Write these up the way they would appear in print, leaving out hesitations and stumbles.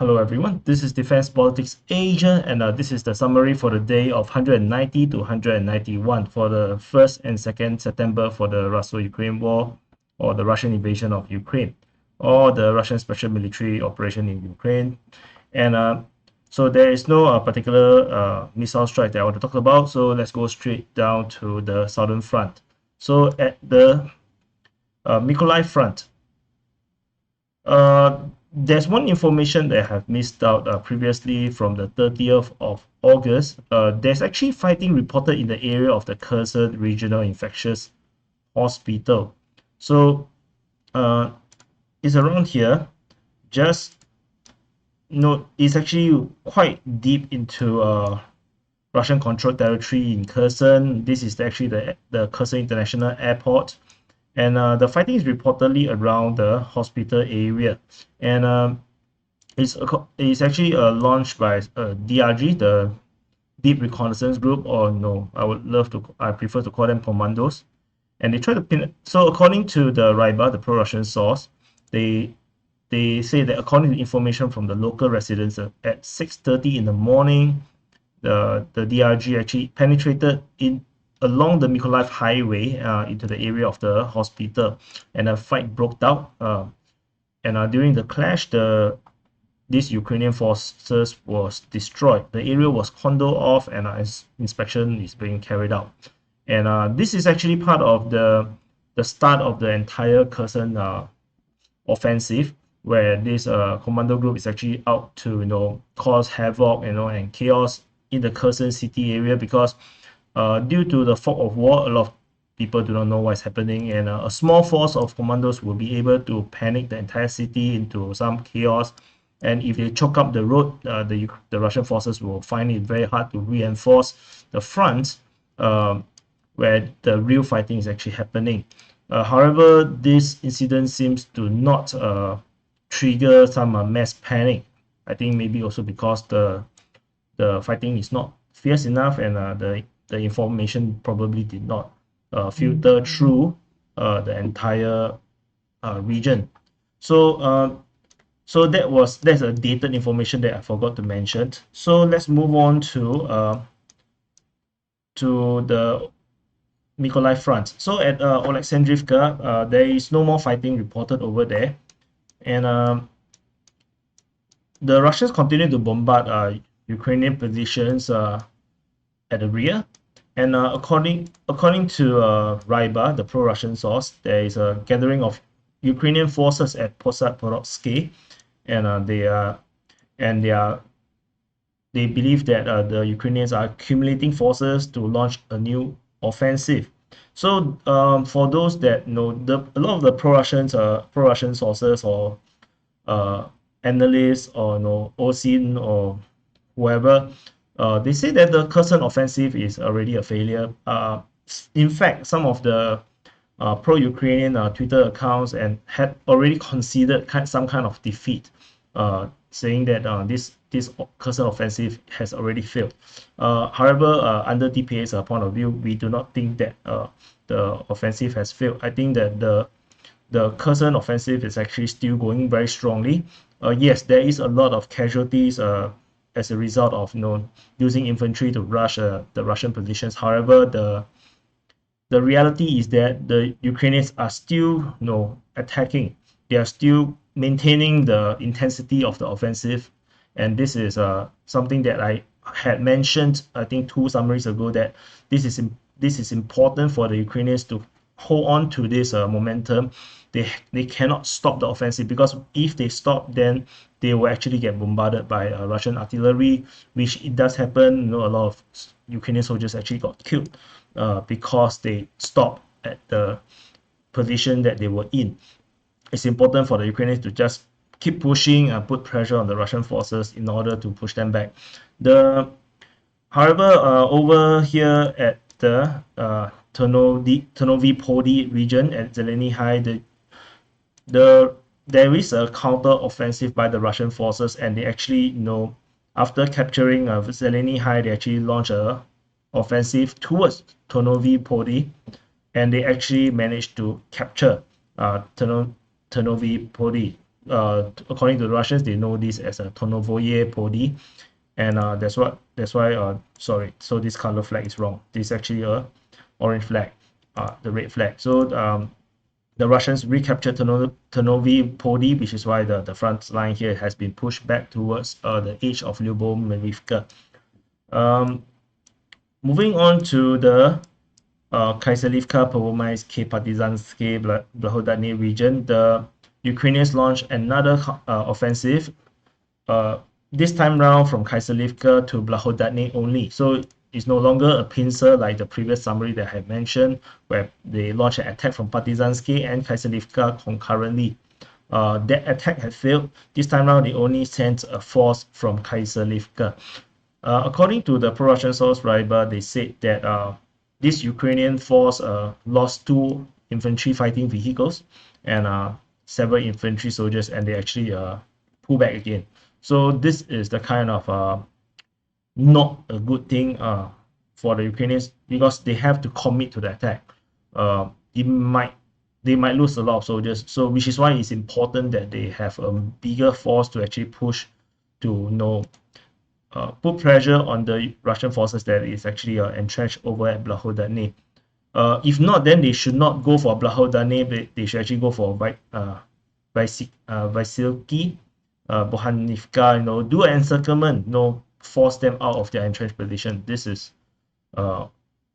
Hello everyone, this is Defense Politics Asia, and this is the summary for the day of 190 to 191 for the 1st and 2nd September for the Russo-Ukraine war, or the Russian invasion of Ukraine, or the Russian special military operation in Ukraine. And so there is no particular missile strike that I want to talk about, so let's go straight down to the southern front. So at the Mykolaiv Front, there's one information that I have missed out previously from the 30th of August. There's actually fighting reported in the area of the Kherson Regional Infectious Hospital. So it's around here. Just note, it's actually quite deep into Russian controlled territory in Kherson. This is actually the Kherson International Airport. And the fighting is reportedly around the hospital area, and it's actually launched by DRG, the Deep Reconnaissance Group, or no, I prefer to call them commandos. And they try to pin. So according to the RIBA, the pro-Russian source, they say that according to information from the local residents, at 6:30 in the morning, the DRG actually penetrated along the Mykolaiv highway into the area of the hospital, and a fight broke out. And during the clash, these Ukrainian forces was destroyed. The area was cordoned off, and inspection is being carried out. And this is actually part of the start of the entire Kherson offensive, where this commando group is actually out to cause havoc and chaos in the Kherson city area, because due to the fog of war, a lot of people do not know what's happening, and a small force of commandos will be able to panic the entire city into some chaos. And if they choke up the road, the Russian forces will find it very hard to reinforce the front where the real fighting is actually happening. However, this incident seems to not trigger some mass panic. I think maybe also because the fighting is not fierce enough, and the information probably did not filter through the entire region. So that's a dated information that I forgot to mention. So let's move on to the Mykolaiv Front. So at Andriivka, there is no more fighting reported over there, and the Russians continue to bombard Ukrainian positions at the rear. And according to RIBA, the pro-Russian source, there is a gathering of Ukrainian forces at Posad-Pokrovske, and they believe that the Ukrainians are accumulating forces to launch a new offensive. So for those that know, a lot of the pro-Russian sources, or analysts, or OSIN, or whoever, they say that the Kherson offensive is already a failure. In fact, some of the pro-Ukrainian Twitter accounts had already considered some kind of defeat, saying that this Kherson offensive has already failed. However, under DPA's point of view, we do not think that the offensive has failed. I think that the Kherson offensive is actually still going very strongly. Yes, there is a lot of casualties as a result of using infantry to rush the Russian positions. However, the reality is that the Ukrainians are still attacking. They are still maintaining the intensity of the offensive, and this is something that I had mentioned, I think 2 summaries ago, that this is important for the Ukrainians to hold on to this momentum. They cannot stop the offensive, because if they stop, then they will actually get bombarded by Russian artillery, which it does happen. A lot of Ukrainian soldiers actually got killed because they stopped at the position that they were in. It's important for the Ukrainians to just keep pushing and put pressure on the Russian forces in order to push them back. However, over here at the Ternovi Pody region at Zeleny High, there is a counter-offensive by the Russian forces, and they actually, after capturing Zeleny High, they actually launched a offensive towards Ternovi Pody, and they actually managed to capture Ternovi Pody. according to the Russians, they know this as a Ternovy Pody, and that's why sorry, so this color flag is wrong. This is actually a orange flag, the red flag. So the Russians recaptured Ternovy Pody, which is why the front line here has been pushed back towards the edge of Lyubymivka. Moving on to the Kyselivka, Potomkyne, Partizanske, Blahodatne region, the Ukrainians launched another offensive, this time round from Kyselivka to Blahodatne only. So it's no longer a pincer like the previous summary that I had mentioned, where they launched an attack from Partizanske and Kyselivka concurrently. That attack had failed. This time around, they only sent a force from Kyselivka. According to the pro-Russian source Ryba, they said that this Ukrainian force lost 2 infantry fighting vehicles and several infantry soldiers, and they actually pull back again. So this is the kind of not a good thing for the Ukrainians, because they have to commit to the attack. They might lose a lot of soldiers, so which is why it's important that they have a bigger force to actually push to put pressure on the Russian forces that is actually entrenched over at Blahodatne. If not, then they should not go for Blahodatne, but they should actually go for Vysokopillya, Bohanivka, do an encirclement, force them out of their entrenched position. This is,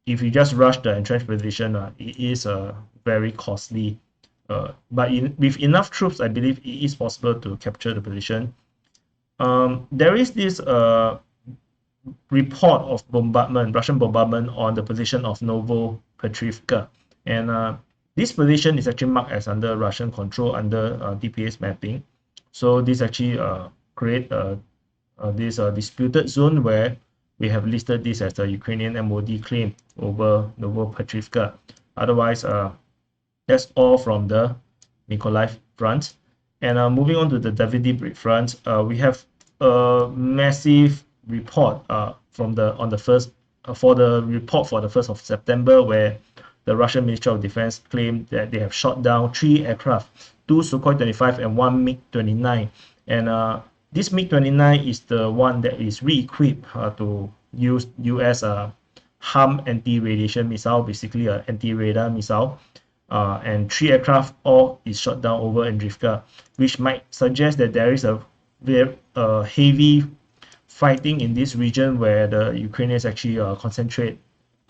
if you just rush the entrenched position, it is very costly. But with enough troops, I believe it is possible to capture the position. There is this report of Russian bombardment on the position of Novopetrivka, and this position is actually marked as under Russian control under DPS mapping. So this actually create this disputed zone where we have listed this as the Ukrainian MoD claim over Novopetrivka. Otherwise, that's all from the Mykolaiv Front. And moving on to the Davydiv Brid Front, we have a massive report for the report for the 1st of September, where the Russian Ministry of Defense claimed that they have shot down 3 aircraft, 2 Sukhoi-25 and 1 MiG-29. And this MiG-29 is the one that is re-equipped to use US HARM anti-radiation missile, basically an anti-radar missile. And 3 aircraft all is shot down over Andriivka, which might suggest that there is a very heavy fighting in this region where the Ukrainians actually concentrate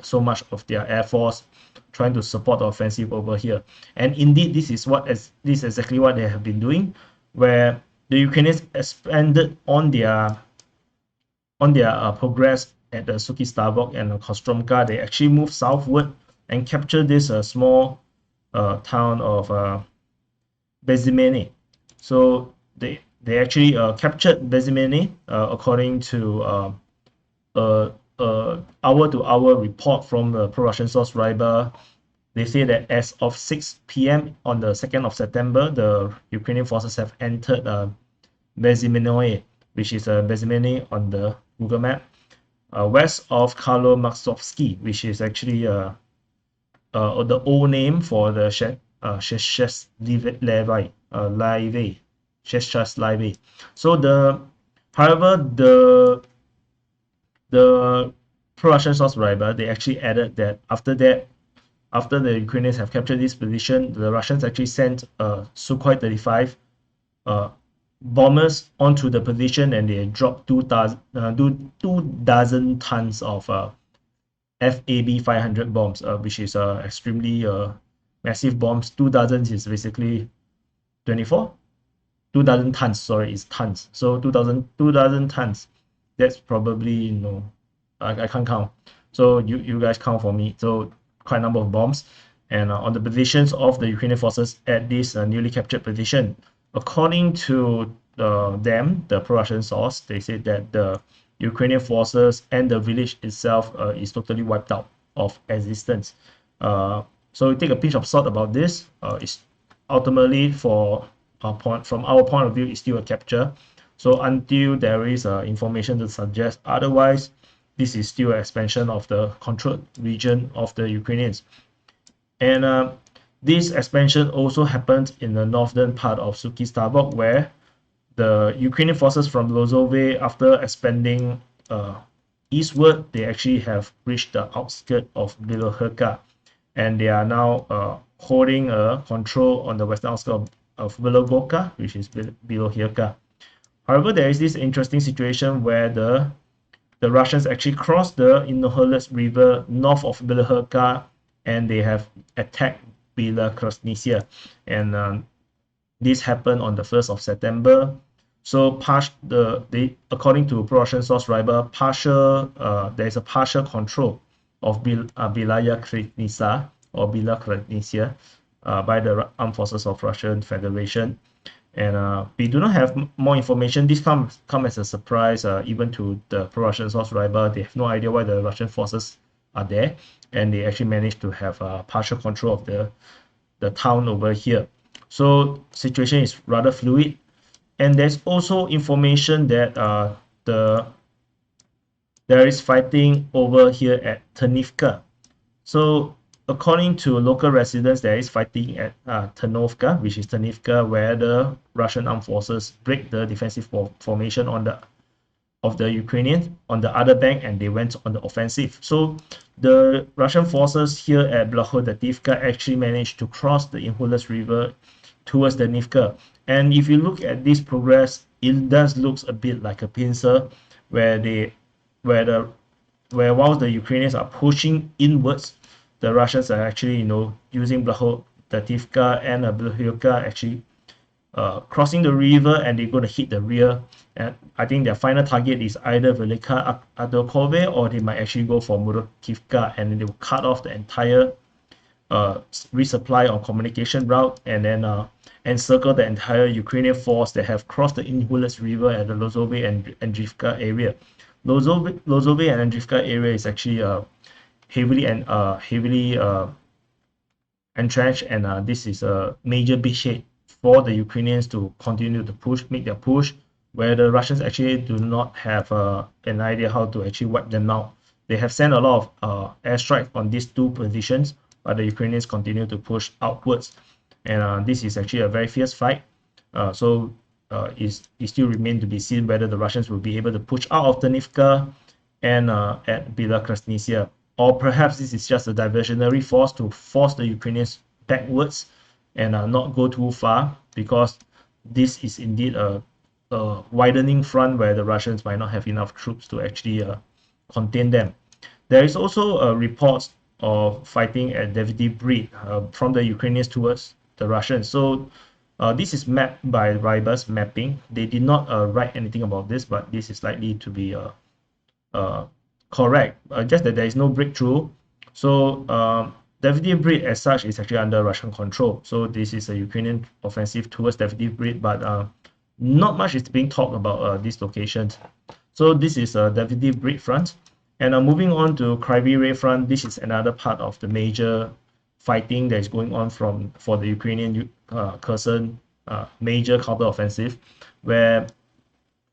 so much of their air force trying to support the offensive over here. And indeed, this is exactly what they have been doing, where the Ukrainians expanded on their progress at the Suky Stavok and Kostromka. They actually moved southward and captured this small town of Bezimenne. So they actually captured Bezimenne according to hour-to-hour report from the pro-Russian source Ryba. They say that as of 6 p.m. on the 2nd of September, the Ukrainian forces have entered Bezimenne, which is Bezimenne on the Google map, west of Kalomarsovsky, which is actually the old name for the Khreshchenivka. So however, the pro-Russian source Ryba, they actually added that after the Ukrainians have captured this position, the Russians actually sent Sukhoi-35 bombers onto the position, and they dropped 2 dozen tons of FAB 500 bombs, which is extremely massive bombs. 2 dozen is basically 24. 2 dozen tons, sorry, is tons. So 2 dozen tons. That's probably, I can't count. So you guys count for me. So quite a number of bombs, and on the positions of the Ukrainian forces at this newly captured position. According to them, the pro-Russian source, they said that the Ukrainian forces and the village itself is totally wiped out of existence. So we take a pinch of salt about this. It's ultimately, from our point of view, it's still a capture. So until there is information to suggest otherwise, this is still an expansion of the controlled region of the Ukrainians. And This expansion also happened in the northern part of Suky Stavok, where the Ukrainian forces from Lozove, after expanding eastward, they actually have reached the outskirts of Bilohirka, and they are now holding a control on the western outskirts of Bilohorka, which is Bilohirka. However, there is this interesting situation where the Russians actually crossed the Innoholets River north of Bilohorka, and they have attacked Bila Krynytsya, and this happened on the 1st of September. So according to pro-Russian source Ryber, there is a partial control of Bila Krynytsya or Bila Krynytsya by the armed forces of Russian Federation. And we do not have more information. This come as a surprise even to the pro-Russian source Ryber. They have no idea why the Russian forces are there, and they actually managed to have partial control of the town over here. So situation is rather fluid, and there's also information that there is fighting over here at Ternivka. So according to local residents, there is fighting at Ternovka, which is Ternivka, where the Russian armed forces break the defensive formation of the Ukrainians on the other bank, and they went on the offensive. So the Russian forces here at Blahodatne actually managed to cross the Innoholets River towards the Nivka. And if you look at this progress, it does looks a bit like a pincer, where while the Ukrainians are pushing inwards, the Russians are actually using Blahodatne and Bilohorka actually crossing the river, and they're going to hit the rear. And I think their final target is either Velika Adokove, or they might actually go for Murokivka, and they will cut off the entire resupply on communication route, and then encircle the entire Ukrainian force that have crossed the Innoholets River at the Lozove and Andriivka area. Lozove and Andriivka area is actually heavily entrenched, and this is a major beachhead for the Ukrainians to continue to make their push, where the Russians actually do not have an idea how to actually wipe them out. They have sent a lot of airstrikes on these two positions, but the Ukrainians continue to push outwards, and this is actually a very fierce fight. So it still remains to be seen whether the Russians will be able to push out of Ternivka and at Bila Krynytsya, or perhaps this is just a diversionary force to force the Ukrainians backwards and not go too far, because this is indeed a widening front where the Russians might not have enough troops to actually contain them. There is also reports of fighting at Davydiv Brid from the Ukrainians towards the Russians. So this is mapped by Ryber's mapping. They did not write anything about this, but this is likely to be correct. Just that there is no breakthrough. So Davydiv Brid as such is actually under Russian control. So this is a Ukrainian offensive towards Davydiv Brid, but not much is being talked about these locations. So this is Davydiv Brid Front. And moving on to Kryvyi Rih Front, this is another part of the major fighting that is going on for the Ukrainian Kherson major counteroffensive, where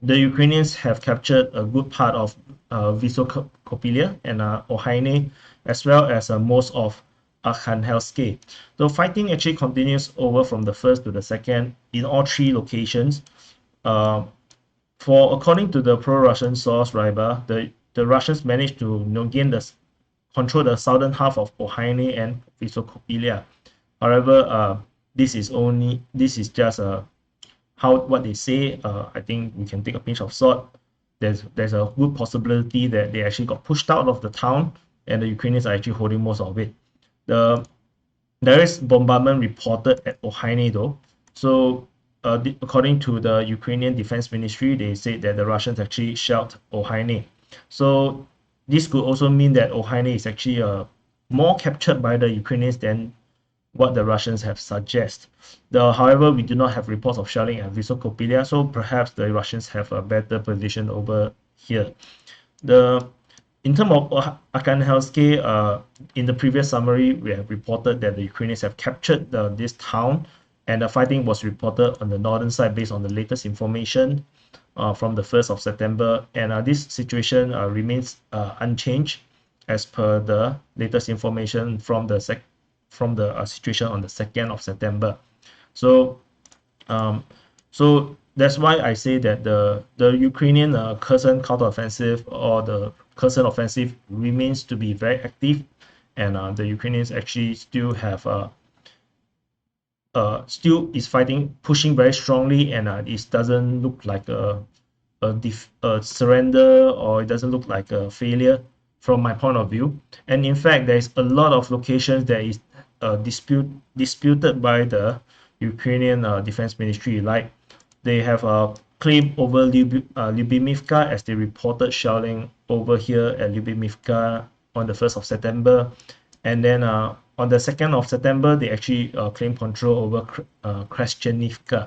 the Ukrainians have captured a good part of Vysokopillya and Olhyne, as well as most of Arkhanhelske. The fighting actually continues over from the 1st to the 2nd in all three locations. According to the pro-Russian source Ryber, the Russians managed to control the southern half of Olhyne and Vysokopillya. However, this is just what they say. I think we can take a pinch of salt. There's a good possibility that they actually got pushed out of the town, and the Ukrainians are actually holding most of it. There is bombardment reported at Olhyne though. So according to the Ukrainian Defense Ministry, they said that the Russians actually shelled Olhyne. So this could also mean that Olhyne is actually more captured by the Ukrainians than what the Russians have suggested. However, we do not have reports of shelling at Vysokopillya, so perhaps the Russians have a better position over here. In terms of Arkhanhelske, in the previous summary, we have reported that the Ukrainians have captured this town, and the fighting was reported on the northern side based on the latest information from the 1st of September, and this situation remains unchanged as per the latest information from the from the situation on the 2nd of September. So so that's why I say that the Ukrainian Kherson counteroffensive, or the Kherson offensive, remains to be very active, and the Ukrainians actually still have still is fighting, pushing very strongly, and it doesn't look like a surrender, or it doesn't look like a failure from my point of view. And in fact, there is a lot of locations that is disputed by the Ukrainian Defense Ministry. Like, they have a claim over Lyubymivka, as they reported shelling over here at Lyubymivka on the 1st of September. And then on the 2nd of September, they actually claim control over Khreshchenivka,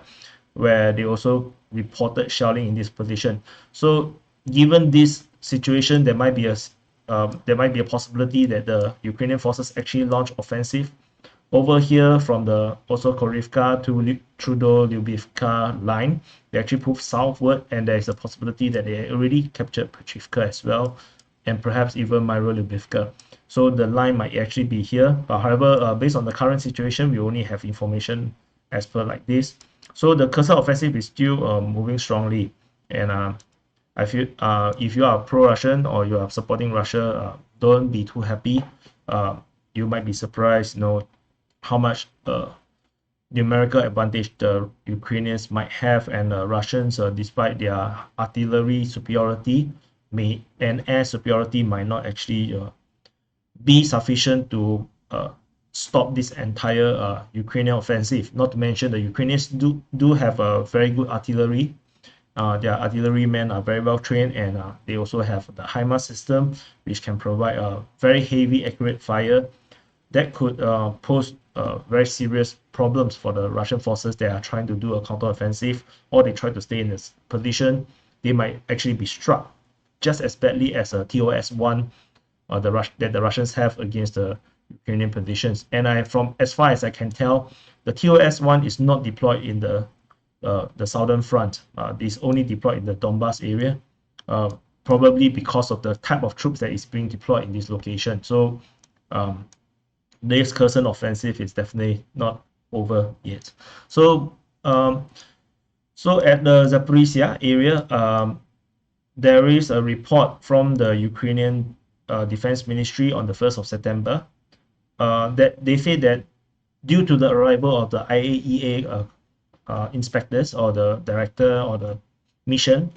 where they also reported shelling in this position. So given this situation, there might be a possibility that the Ukrainian forces actually launch offensive over here from the Posad-Pokrovske to Lyubymivka line. They actually move southward, and there is a possibility that they already captured Petrivka as well, and perhaps even Mykolaiv. So the line might actually be here. But however, based on the current situation, we only have information as per like this. So the Kherson offensive is still moving strongly, and I feel if you are pro-Russian or you are supporting Russia, don't be too happy. You might be surprised, how much numerical advantage the Ukrainians might have, and Russians, despite their artillery superiority, and air superiority, might not actually be sufficient to stop this entire Ukrainian offensive. Not to mention, the Ukrainians do have a very good artillery. Their artillerymen are very well trained, and they also have the HIMARS system, which can provide a very heavy, accurate fire that could pose very serious problems for the Russian forces that are trying to do a counteroffensive, or they try to stay in this position. They might actually be struck just as badly as a TOS-1 that the Russians have against the Ukrainian positions. And from as far as I can tell, the TOS-1 is not deployed in the southern front. It's only deployed in the Donbas area, probably because of the type of troops that is being deployed in this location. So this Kherson offensive is definitely not over yet. So so at the Zaporizhia area, there is a report from the Ukrainian Defense Ministry on the 1st of September that they say that due to the arrival of the IAEA inspectors, or the director, or the mission,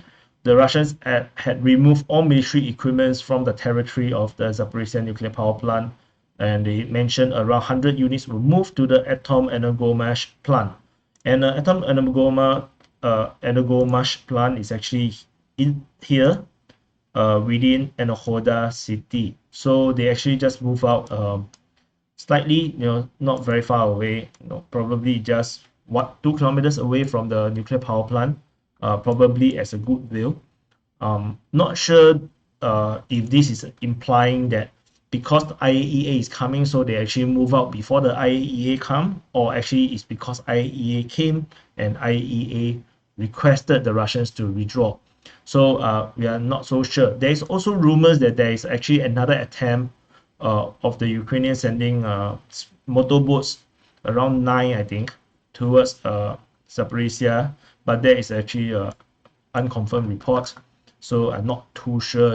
the Russians had removed all military equipment from the territory of the Zaporizhia nuclear power plant, and they mentioned around 100 units were moved to the Atom Energomash Plant. And Atom Energomash Plant is actually in here within Anahoda city. So they actually just move out slightly, not very far away, probably just 2 kilometers away from the nuclear power plant, probably as a goodwill. Not sure if this is implying that because the IAEA is coming, so they actually move out before the IAEA come, or actually it's because IAEA came and IAEA requested the Russians to withdraw. So we are not so sure. There is also rumors that there is actually another attempt of the Ukrainians sending motorboats, around 9, I think, towards Zaporizhia, but there is actually unconfirmed reports. So I'm not too sure,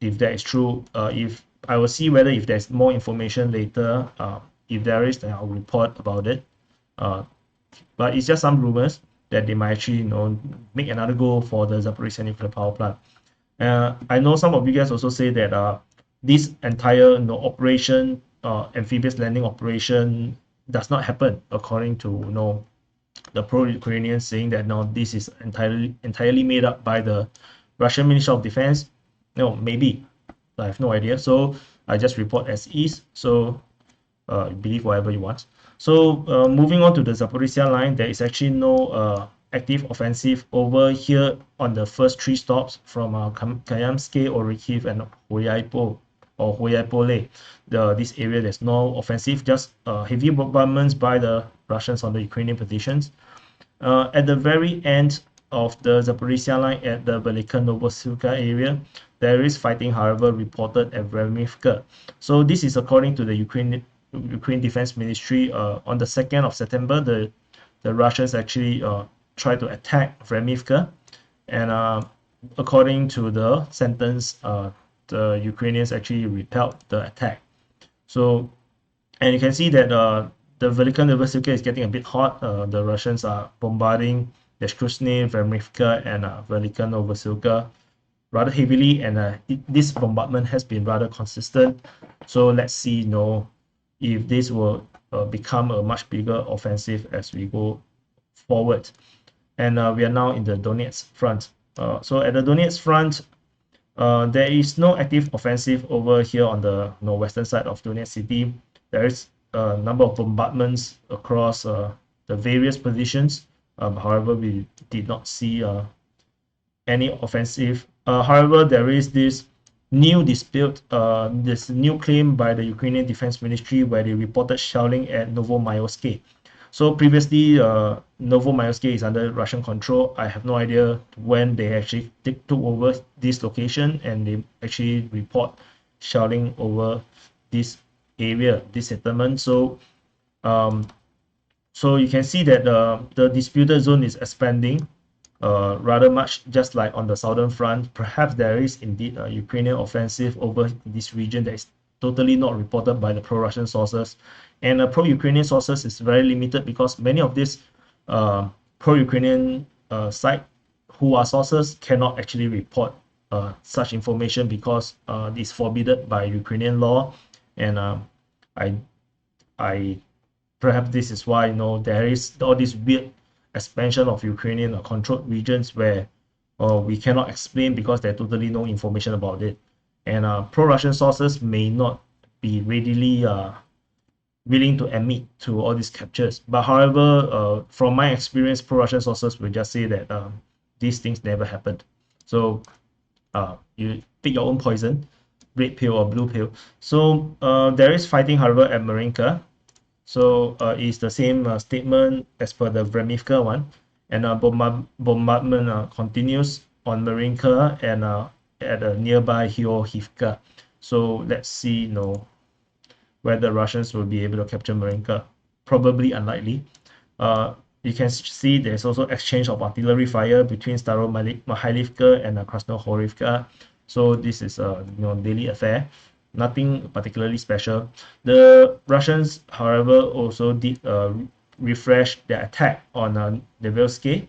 if that is true. If I will see whether if there's more information later. If there is, then I'll report about it. But it's just some rumors that they might actually, make another go for the Zaporizhia nuclear power plant. I know some of you guys also say that this entire, operation, amphibious landing operation, does not happen, according to the pro-Ukrainians, saying that this is entirely made up by the Russian Ministry of Defense. Maybe, I have no idea. So I just report as is. So believe whatever you want. So moving on to the Zaporizhia line, there is actually no active offensive over here on the first 3 stops from Kayamske, Orikhiv, and Hoyapole. This area, there's no offensive, just heavy bombardments by the Russians on the Ukrainian positions. At the very end of the Zaporizhia line, at the Velika Novopetrivka area, there is fighting, however, reported at Lyubymivka. So this is according to the Ukraine Defense Ministry, on the 2nd of September, the Russians actually tried to attack Vremivka, and according to the sentence, the Ukrainians actually repelled the attack. So, and you can see that the Velika Novosilka is getting a bit hot. The Russians are bombarding Deshkushny, Vremivka, and Velika Novosilka rather heavily, and this bombardment has been rather consistent. So let's see, if this will become a much bigger offensive as we go forward. And we are now in the Donetsk Front. So at the Donetsk Front, there is no active offensive over here on the western side of Donetsk city. There is a number of bombardments across the various positions. However, we did not see any offensive. However, there is this new dispute, this new claim by the Ukrainian Defense Ministry where they reported shelling at Novopetrivka. So previously, Novopetrivka is under Russian control. I have no idea when they actually took over this location, and they actually report shelling over this area, this settlement. So, so you can see that the disputed zone is expanding rather much, just like on the southern front. Perhaps there is indeed a Ukrainian offensive over this region that is totally not reported by the pro-Russian sources. And pro-Ukrainian sources is very limited because many of these pro-Ukrainian sites who are sources cannot actually report such information because it's forbidden by Ukrainian law. And I perhaps this is why there is all this weird expansion of Ukrainian controlled regions where we cannot explain because there's totally no information about it. And pro-Russian sources may not be readily willing to admit to all these captures. But however, from my experience, pro-Russian sources will just say that these things never happened. So you pick your own poison, red pill or blue pill. So there is fighting, however, at Marinka. So it's the same statement as per the Vremivka one. And bombardment continues on Marinka and at a nearby Hyohivka. So let's see, whether Russians will be able to capture Marinka. Probably unlikely. You can see there's also exchange of artillery fire between Staromyhailivka and Krasnohorivka. So this is a daily affair. Nothing particularly special. The Russians, however, also did refresh their attack on Nevelske.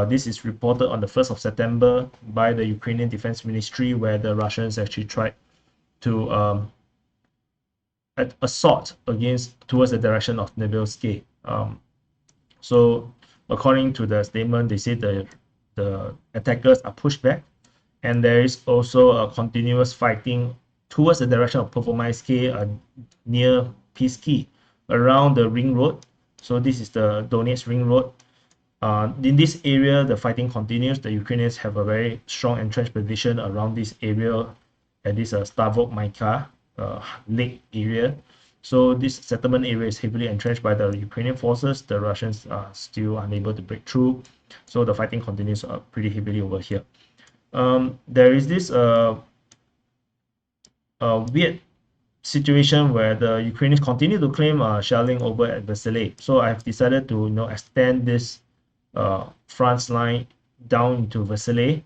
This is reported on the 1st of September by the Ukrainian Defense Ministry, where the Russians actually tried to assault towards the direction of Nevelske. So according to the statement, they say the attackers are pushed back, and there is also a continuous fighting towards the direction of Potomkyne near Pisky, around the ring road. So this is the Donetsk ring road. In this area, the fighting continues. The Ukrainians have a very strong entrenched position around this area at this Stavok Maika lake area. So this settlement area is heavily entrenched by the Ukrainian forces. The Russians are still unable to break through. So the fighting continues pretty heavily over here. There is this weird situation where the Ukrainians continue to claim shelling over at Vasily. So I've decided to extend this France line down into Vasily,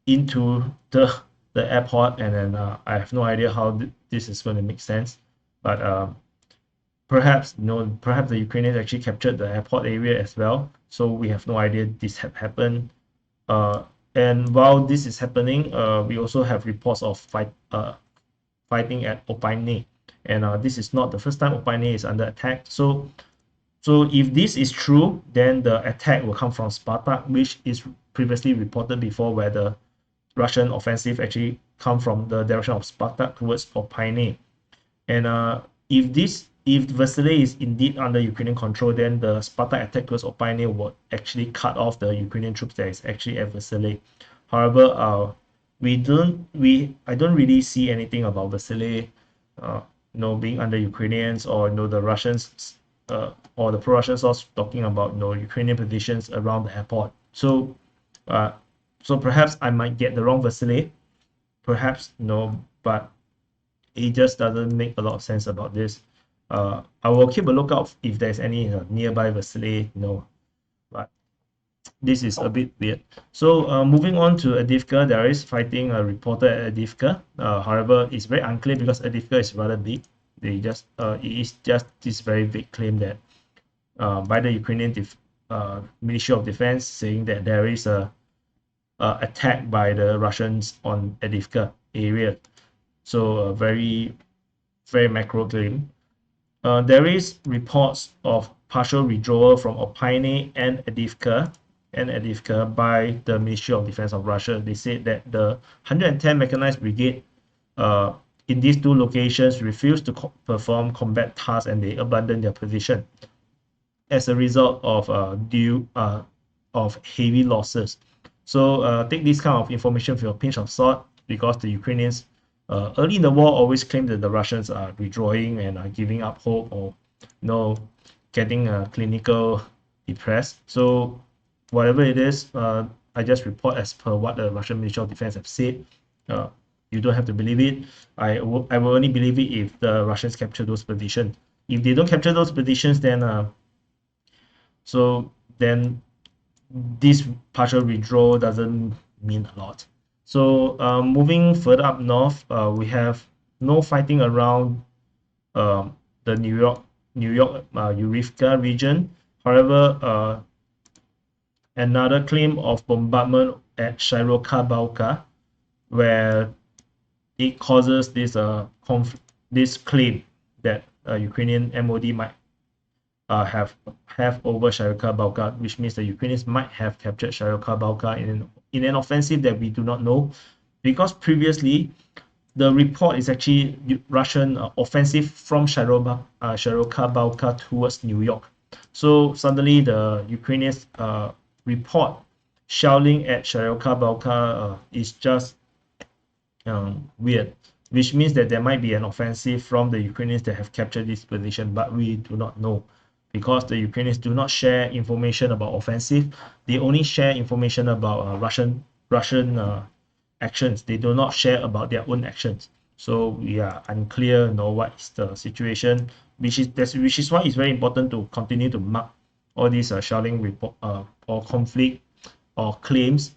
into the airport, and then I have no idea how this is going to make sense. But perhaps perhaps the Ukrainians actually captured the airport area as well. So we have no idea this had happened. And while this is happening, we also have reports of fighting at Olhyne, and this is not the first time Olhyne is under attack. So if this is true, then the attack will come from Spartak, which is previously reported before, where the Russian offensive actually come from the direction of Spartak towards Olhyne. And if Vasily is indeed under Ukrainian control, then the Spartak attack towards Olhyne will actually cut off the Ukrainian troops that is actually at Vasily. However, I don't really see anything about Vasily being under Ukrainians, or the Russians or the pro-Russian source talking about Ukrainian positions around the airport. So perhaps I might get the wrong Vasily, perhaps but it just doesn't make a lot of sense about this. I will keep a lookout if there's any nearby Vasily, but this is a bit weird. So moving on to Andriivka, there is fighting reported at Andriivka. However, it's very unclear because Andriivka is rather big. It is just this very vague claim that by the Ukrainian Ministry of Defense saying that there is a attack by the Russians on Andriivka area. So a very macro claim. There is reports of partial withdrawal from Olhyne and Andriivka by the Ministry of Defense of Russia. They said that the 110 Mechanized Brigade in these two locations refused to perform combat tasks and they abandoned their position as a result of heavy losses. So take this kind of information with a pinch of salt, because the Ukrainians early in the war always claimed that the Russians are withdrawing and are giving up hope, or getting clinical depressed. So whatever it is, I just report as per what the Russian Ministry of Defense have said. You don't have to believe it. I will only believe it if the Russians capture those positions. If they don't capture those positions, then this partial withdrawal doesn't mean a lot. So moving further up north, we have no fighting around the New York region. However, another claim of bombardment at Shryoka Balka, where it causes this claim that Ukrainian MoD might have over Shryoka Balka, which means the Ukrainians might have captured Shryoka Balka in an offensive that we do not know, because previously the report is actually Russian offensive from Shryoka Balka towards New York. So suddenly the Ukrainians report shelling at Shryoka Balka is just weird, which means that there might be an offensive from the Ukrainians that have captured this position, but we do not know, because the Ukrainians do not share information about offensive. They only share information about Russian actions. They do not share about their own actions. So we are unclear what is the situation, which is why it's very important to continue to mark all these shelling report or conflict or claims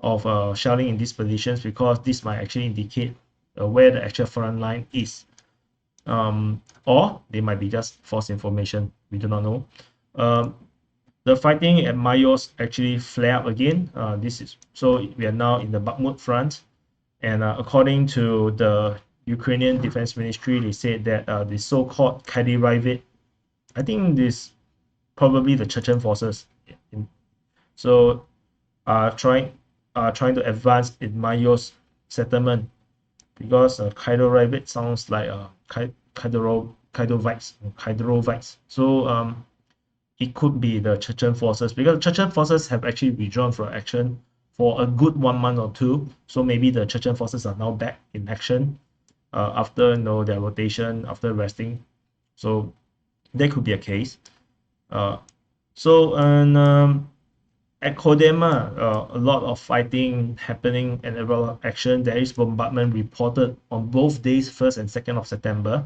of shelling in these positions, because this might actually indicate where the actual front line is. Or they might be just false information. We do not know. The fighting at Mayos actually flare up again. So we are now in the Bakhmut front, and according to the Ukrainian Defense Ministry, they said that the so-called Kyselivka, I think this probably the Chechen forces, trying to advance in Mayos settlement, because Kyselivka sounds like Khydovites. So it could be the Chechen forces, because Chechen forces have actually withdrawn from action for a good 1 month or two. So maybe the Chechen forces are now back in action after their rotation, after resting. So that could be a case. At Kodema, a lot of fighting happening and a lot of action. There is bombardment reported on both days, 1st and 2nd of September,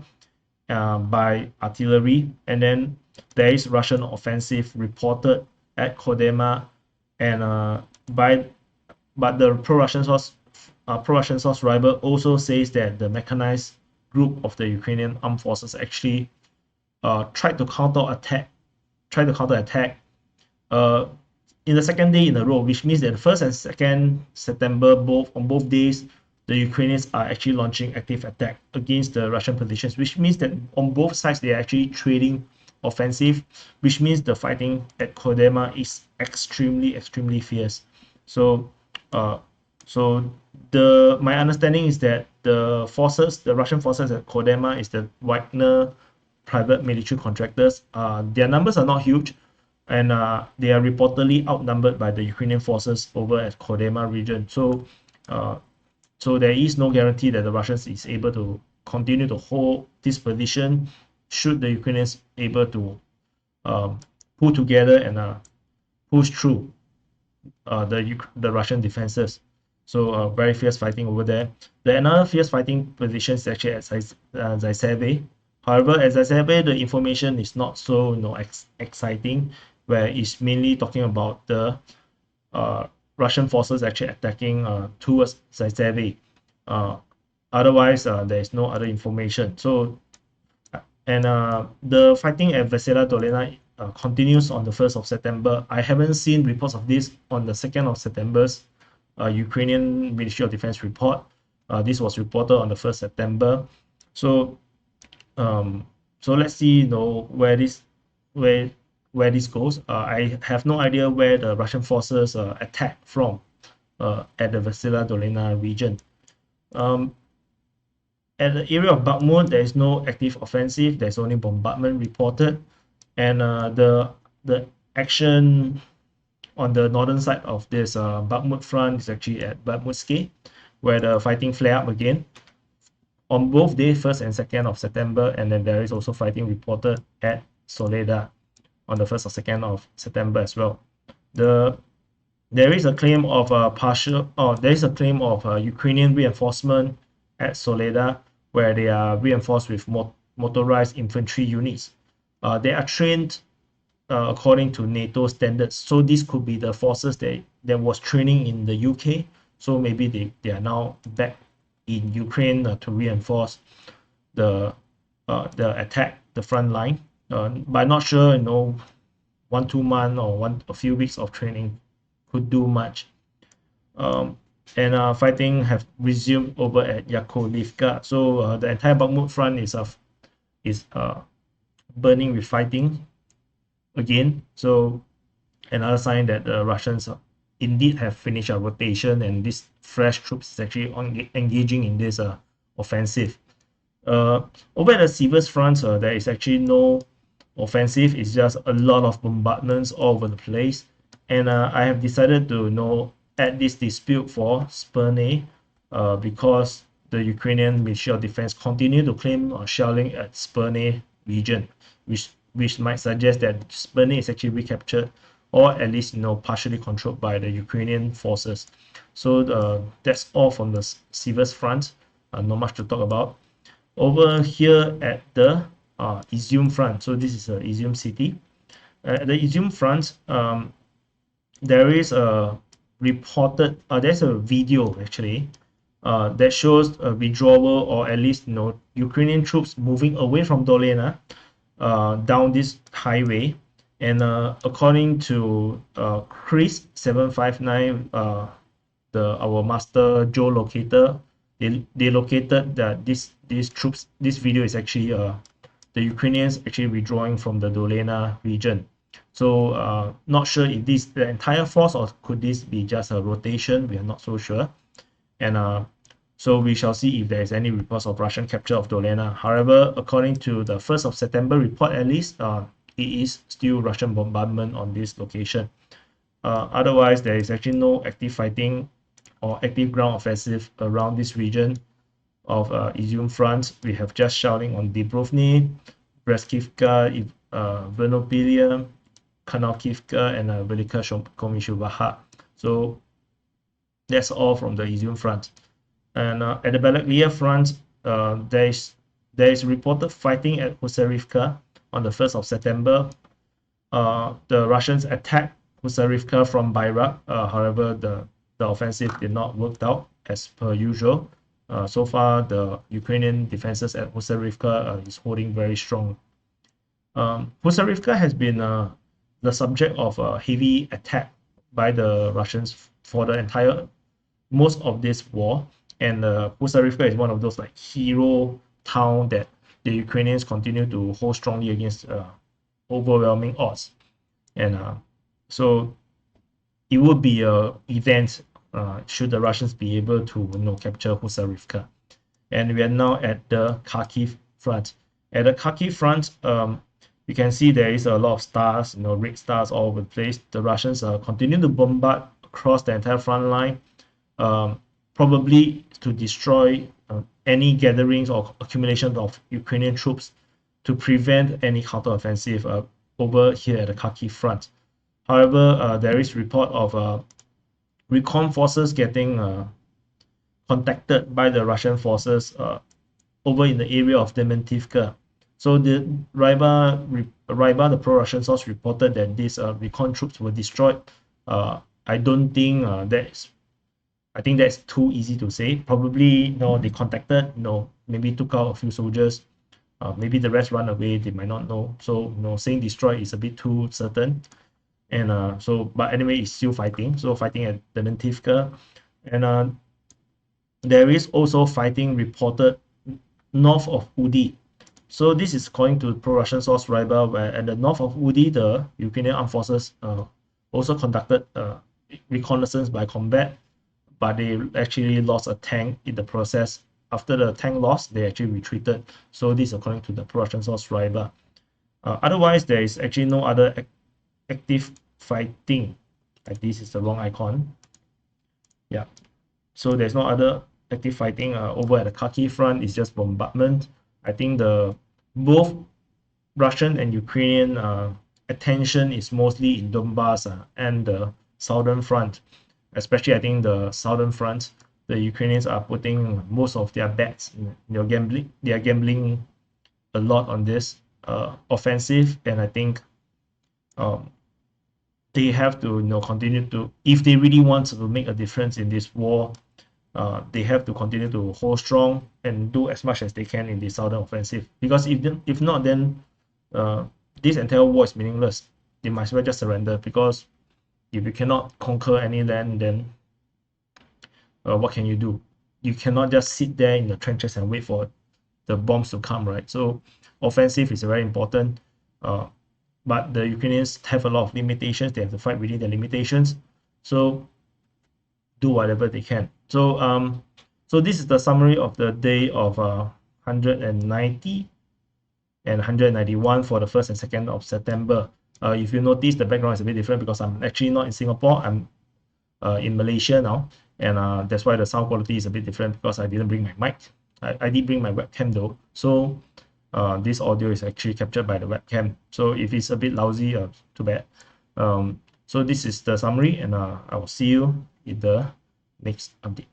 by artillery, and then there is Russian offensive reported at Kodema, and but the pro-Russian source Rival also says that the mechanized group of the Ukrainian armed forces actually tried to counterattack in the second day in a row, which means that the 1st and 2nd September, on both days, the Ukrainians are actually launching active attack against the Russian positions, which means that on both sides they are actually trading offensive, which means the fighting at Kodema is extremely fierce. So my understanding is that the Russian forces at Kodema is the Wagner private military contractors. Their numbers are not huge, and they are reportedly outnumbered by the Ukrainian forces over at Kodema region. So there is no guarantee that the Russians is able to continue to hold this position should the Ukrainians able to pull together and push through the Russian defenses. So very fierce fighting over there. Another fierce fighting position is actually at Zaiseve. However, as I said, the information is not so exciting, where it's mainly talking about the Russian forces actually attacking towards Zaitsev. Otherwise, there is no other information. So, and the fighting at Vesela Dolina continues on the 1st of September. I haven't seen reports of this on the 2nd of September's Ukrainian Ministry of Defense report. This was reported on the 1st September. So, so let's see, where this goes. I have no idea where the Russian forces attack from at the Vesela Dolina region. At the area of Bakhmut, there is no active offensive. There's only bombardment reported, and the action on the northern side of this Bakhmut front is actually at Bakhmutske, where the fighting flare up again on both days, 1st and 2nd of September, and then there is also fighting reported at Soledar on the 1st or 2nd of September as well. There is a claim of Ukrainian reinforcement at Soledar, where they are reinforced with motorized infantry units. They are trained according to NATO standards, so this could be the forces that was training in the UK. So maybe they are now back in Ukraine to reinforce the attack, the front line. But I'm not sure, 1-2 months or a few weeks of training could do much. And fighting have resumed over at Yakovlivka. So the entire Bakhmut front is burning with fighting again. So another sign that the Russians indeed have finished a rotation, and these fresh troops is actually engaging in this offensive. Over at the Siversk Front, there is actually no offensive. It's just a lot of bombardments all over the place. And I have decided to add this dispute for Sperne because the Ukrainian Ministry of Defense continue to claim shelling at Sperne region, which might suggest that Sperne is actually recaptured, or at least partially controlled by the Ukrainian forces. So that's all from the Siversk Front. Not much to talk about. Over here at the Izyum Front, so this is Izyum city. At the Izyum Front, there is there's a video actually that shows a withdrawal, or at least Ukrainian troops moving away from Dolina down this highway. And according to Chris 759, our master Joe locator, they located that these troops, this video is actually the Ukrainians actually withdrawing from the Dolina region. So not sure if this the entire force, or could this be just a rotation. We are not so sure. And so we shall see if there is any reports of Russian capture of Dolina. However, according to the 1st of September report, at least it is still Russian bombardment on this location. Otherwise, there is actually no active fighting or active ground offensive around this region of Izyum Front. We have just shelling on Dubrovnik, Breskivka, Vernopilya, Kharkivka, and Velika Komishuvaha. So that's all from the Izyum Front. And at the Balaklia Front, there is reported fighting at Husarivka on the 1st of September. The Russians attacked Husarivka from Bayrak. However, the offensive did not work out as per usual. So far, the Ukrainian defenses at Husarivka is holding very strong. Husarivka has been the subject of a heavy attack by the Russians for the most of this war. And Husarivka is one of those hero town that the Ukrainians continue to hold strongly against overwhelming odds. And so it would be an event should the Russians be able to capture Husarivka. And we are now at the Kharkiv front. At the Kharkiv front, you can see there is a lot of stars, red stars all over the place. The Russians continue to bombard across the entire front line, probably to destroy any gatherings or accumulation of Ukrainian troops to prevent any counteroffensive over here at the Kharkiv front. However, there is report of recon forces getting contacted by the Russian forces over in the area of Dementivka. So the Ryba, the pro-Russian source, reported that these recon troops were destroyed. I don't think I think that's too easy to say. Probably, they contacted, maybe took out a few soldiers. Maybe the rest run away. They might not know. So, saying destroy is a bit too certain. And but anyway, it's still fighting. So fighting at Ternivka, and there is also fighting reported north of Udi. So this is according to pro-Russian source Ryba, where at the north of Udi, the Ukrainian armed forces also conducted reconnaissance by combat, but they actually lost a tank in the process. After the tank loss, they actually retreated. So this is according to the pro-Russian source Ryba. Otherwise, there is actually no other active fighting. Like, this is the wrong icon. Yeah. So there's no other active fighting over at the Kharkiv front. It's just bombardment. I think both Russian and Ukrainian attention is mostly in Donbass and the southern front. Especially, I think the southern front, the Ukrainians are putting most of their bets. They are gambling a lot on this offensive, and I think they have to continue to, if they really want to make a difference in this war, they have to continue to hold strong and do as much as they can in the southern offensive. Because if not, then this entire war is meaningless. They might as well just surrender, because if you cannot conquer any land, then what can you do? You cannot just sit there in the trenches and wait for the bombs to come, right? So offensive is very important, but the Ukrainians have a lot of limitations. They have to fight within their limitations, so do whatever they can. So so this is the summary of the day of 190 and 191 for the 1st and 2nd of September. If you notice, the background is a bit different because I'm actually not in Singapore. I'm in Malaysia now, and that's why the sound quality is a bit different, because I didn't bring my mic. I did bring my webcam though, so this audio is actually captured by the webcam. So if it's a bit lousy, too bad. So this is the summary, and I will see you in the next update.